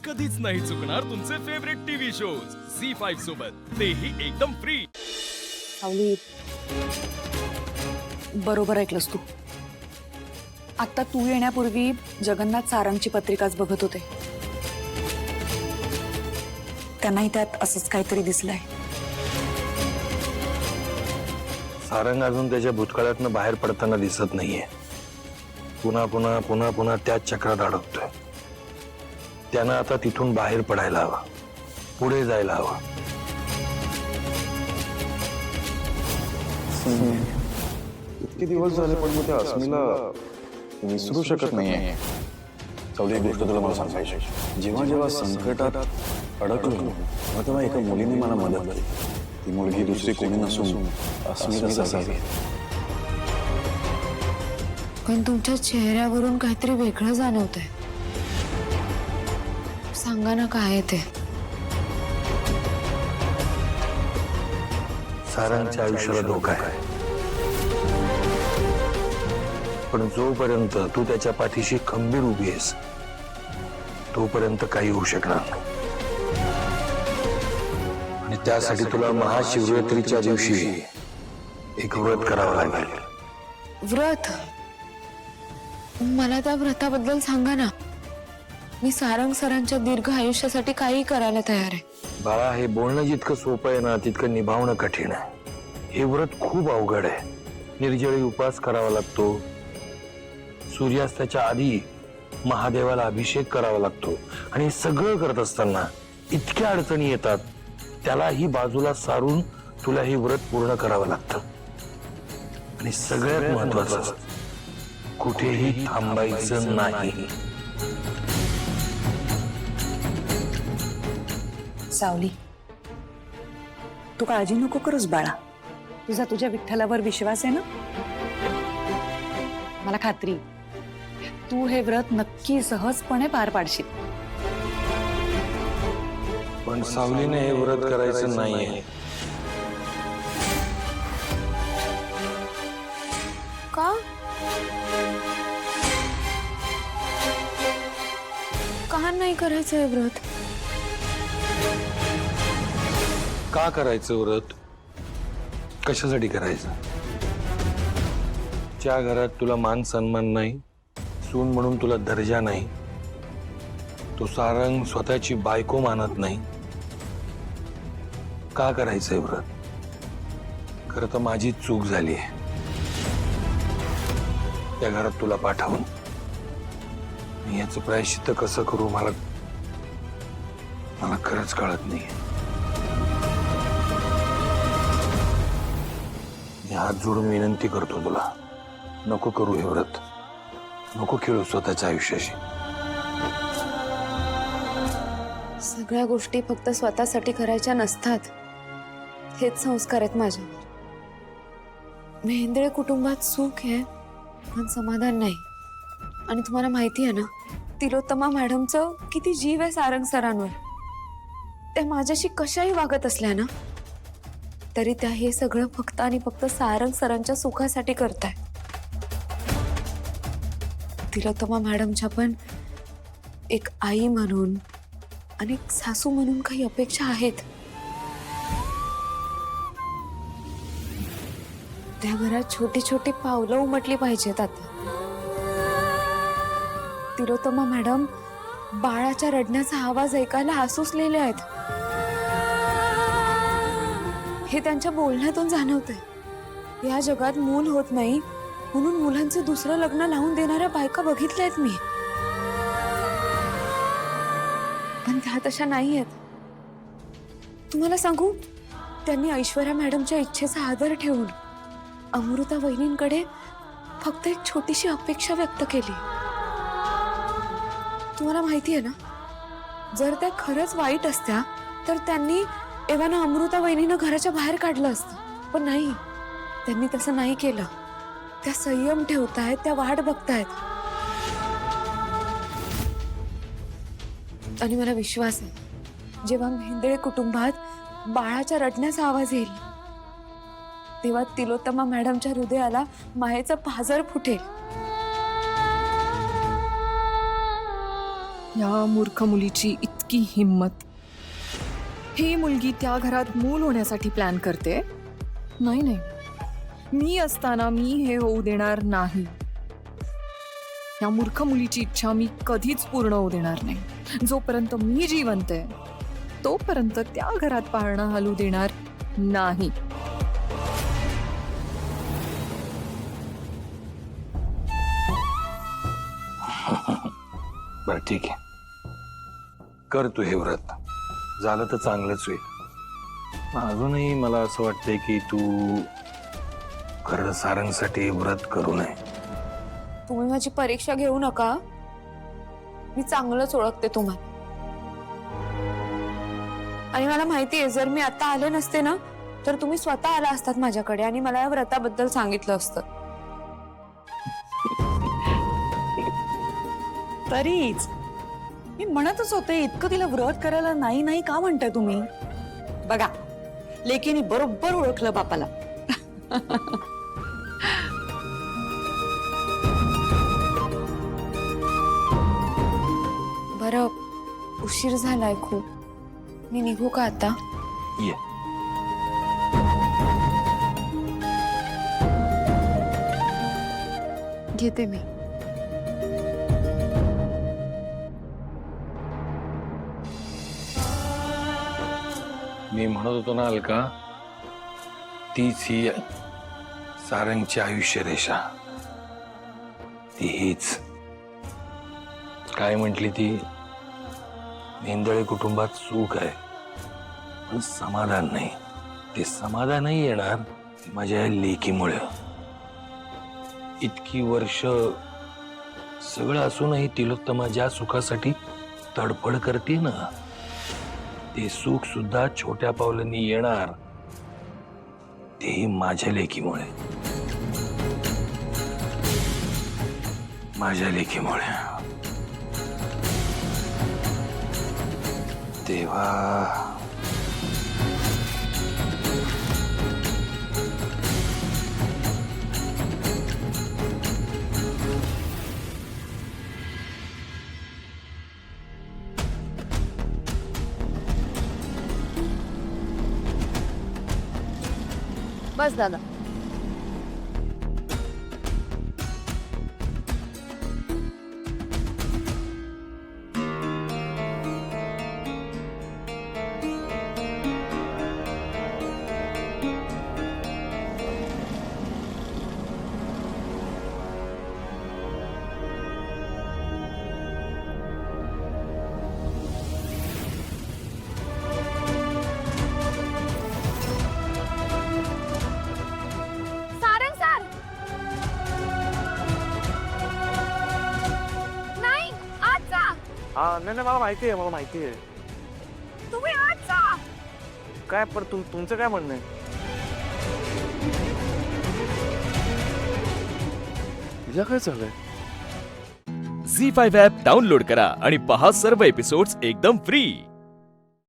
कधीच नाही चुकणार तुमचे फेवरेट टीव्ही शोज झी5 सोबत, तेही एकदम फ्री। सावली, बरोबर ऐकलंस तू। आता तू येण्यापूर्वी जगन्नाथ सारंगची पत्रिकाच बघत होते। त्यांनाही त्यात असंच काहीतरी दिसलंय। सारंग अजून त्याच्या भूतकाळातनं बाहेर पडताना दिसत नाहीये। पुन्हा पुन्हा पुन्हा पुन्हा त्याच चक्रात अडकतोय। त्यानं आता तिथून बाहेर पडायला हवं, पुढे जायला हवं। इतके दिवस झाले पण मग त्या अस्मीला विसरू शकत नाहीये। चौली एक गोष्ट तुला मला सांगायची, जेव्हा जेव्हा संकटात अडकलो तेव्हा एका मुलीने मला मदत केली। ती मुलगी दुसरी कोणी नसून अस्मीलाच असावी। पण तुमच्या चेहऱ्यावरून काहीतरी वेगळं जाणवतंय। सांगा ना काय ते। सारंगच्या आयुष्याला धोका आहे, पण जोपर्यंत तू त्याच्या पाठीशी खंबीर उभी आहेस तोपर्यंत काही होऊ शकणार नाही। आणि त्यासाठी तुला महाशिवरात्रीच्या दिवशी एक व्रत करावं लागेल। व्रत? मला त्या व्रताबद्दल सांगा ना। मी सारंग सरांच्या दीर्घ आयुष्यासाठी काही करायला तयार आहे। बाळा, हे बोलणं जितकं सोपं आहे ना तितकं निभावणं कठीण आहे। हे व्रत खूप अवघड आहे। निर्जळी उपास करावा लागतो, सूर्यास्ताच्या आधी महादेवाला अभिषेक करावा लागतो, आणि सगळं करत असताना इतक्या अडचणी येतात, त्यालाही बाजूला सारून तुला हे व्रत पूर्ण करावं लागतं। आणि सगळ्यात महत्वाचं, कुठेही थांबायचं नाही। सावली, तू काळजी नको करूस बाळा। तुझ्या विठ्ठलावर विश्वास आहे ना? मला खात्री, तू हे व्रत नक्की सहजपणे पार पाडशील। पण सावलीने हे व्रत करायचं नाहीये। का? का नाही करायचं हे व्रत? का करायचं व्रत? कशासाठी करायचं? ज्या घरात तुला मान सन्मान नाही, सून म्हणून तुला दर्जा नाही, तो सारंग स्वतःची बायको मानत नाही, का करायचंय व्रत? खरं तर माझी चूक झाली आहे त्या घरात तुला पाठवून। मी याचं प्रायश्चित्त कसं करू मला खरंच कळत नाही। मी हात जोडून विनंती करतो तुला, नको करू हे व्रत, नको खेळू स्वतःच्या आयुष्याशी। सगळ्या गोष्टी फक्त स्वतःसाठी करायच्या नसतात, हेच संस्कार आहेत माझ्यावर। मेहेंदळे कुटुंबात सुख आहे पण समाधान नाही। आणि तुम्हाला माहिती आहे ना, तिलोत्तमा मॅडमचं किती जीव आहे सारंग सरांवर। त्या माझ्याशी कशाही वागत असल्या ना तरी त्या हे सगळं फक्त आणि फक्त सारंग सरांच्या सुखासाठी करताय। तिलोत्तमा मॅडमच्या पण एक आई म्हणून आणि एक सासू म्हणून काही अपेक्षा आहेत। त्या घरात छोटी छोटी पावलं उमटली पाहिजेत। आता तिलोत्तमा मॅडम बाळाच्या रडण्याचा आवाज ऐकायला आसुसलेले आहेत, हे त्यांच्या बोलण्यातून जाणवतंय। या जगात मूल होत नाही म्हणून मुलांचं दुसरं लग्न लावून देणाऱ्या बायका बघितल्यात मी, पण त्या तशा नाही आहेत। तुम्हाला सांगू, त्यांनी ऐश्वर्या मॅडमच्या इच्छेचा आदर ठेवून अमृता वहिनींकडे फक्त एक छोटीशी अपेक्षा व्यक्त केली। तुम्हाला माहिती आहे ना, जर त्या खरंच वाईट असत्या तर त्यांनी एव्हाना अमृता वहिनीनं घराच्या बाहेर काढलं असतं, पण नाही, त्यांनी तसं नाही केलं। त्या संयम ठेवतायत, त्या वाट बघतायत। आणि मला विश्वास आहे, जेव्हा मेहेंदळे कुटुंबात बाळाच्या रडण्याचा आवाज येईल तेव्हा तिलोत्तमा मॅडमच्या हृदयाला मायेचं पाझर फुटेल। या मूर्ख मुलीची इतकी हिंमत. ही मुलगी त्या घरात मूल होण्यासाठी प्लॅन करते. नाही नाही, मी असताना मी हे होऊ देणार नाही. या मूर्ख मुलीची इच्छा मी कधीच पूर्ण होऊ देणार नाही. जोपर्यंत मी जिवंत आहे तोपर्यंत त्या घरात पाळणा हलू देणार नाही. बर ठीक आहे, कर तू हे व्रत. झालं तर चांगलंच होईल. पण अजूनही मला असं वाटतंय की तू खरं सारंगसाठी व्रत करू नये. तुम्ही माझी परीक्षा घेऊ नका. मी चांगलंच ओळखते तुम्हाला. आणि मला माहिती आहे, जर मी आता आले नसते ना तर तुम्ही स्वतः आला असतात माझ्याकडे आणि मला या व्रताबद्दल सांगितलं असतं. तरीच मी म्हणतच होते, इतकं तिला व्रत करायला नाही नाही का म्हणताय तुम्ही? बघा, लेकीने बरोबर ओळखलं बापाला. बरं, उशीर झालाय खूप. मी निघू का आता? ये. घेते मी. मी म्हणत होतो ना अलका, तीच ही सारंगची आयुष्य रेषा. ती हीच. काय म्हटली ती? मेंदळे कुटुंबात सुख आहे पण समाधान नाही. ते समाधानही येणार माझ्या लेकीमुळे. इतकी वर्ष सगळं असूनही तिलोत्तमा ज्या सुखासाठी तडफड करते ना, ते सुख सुद्धा छोट्या पावलांनी येणार. तेही माझ्या लेकीमुळे. माझ्या लेकीमुळे. देवा, बस दादा. सारंग सर, नाही आज जा. हा नाही नाही, मला माहिती आहे, मला माहिती आहे. तुम्ही आज जा. काय पण तुमचं काय म्हणणं आहे? तुझ्या काय चाललंय? झी 5 ॲप डाउनलोड करा आणि पहा सर्व एपिसोड्स एकदम फ्री.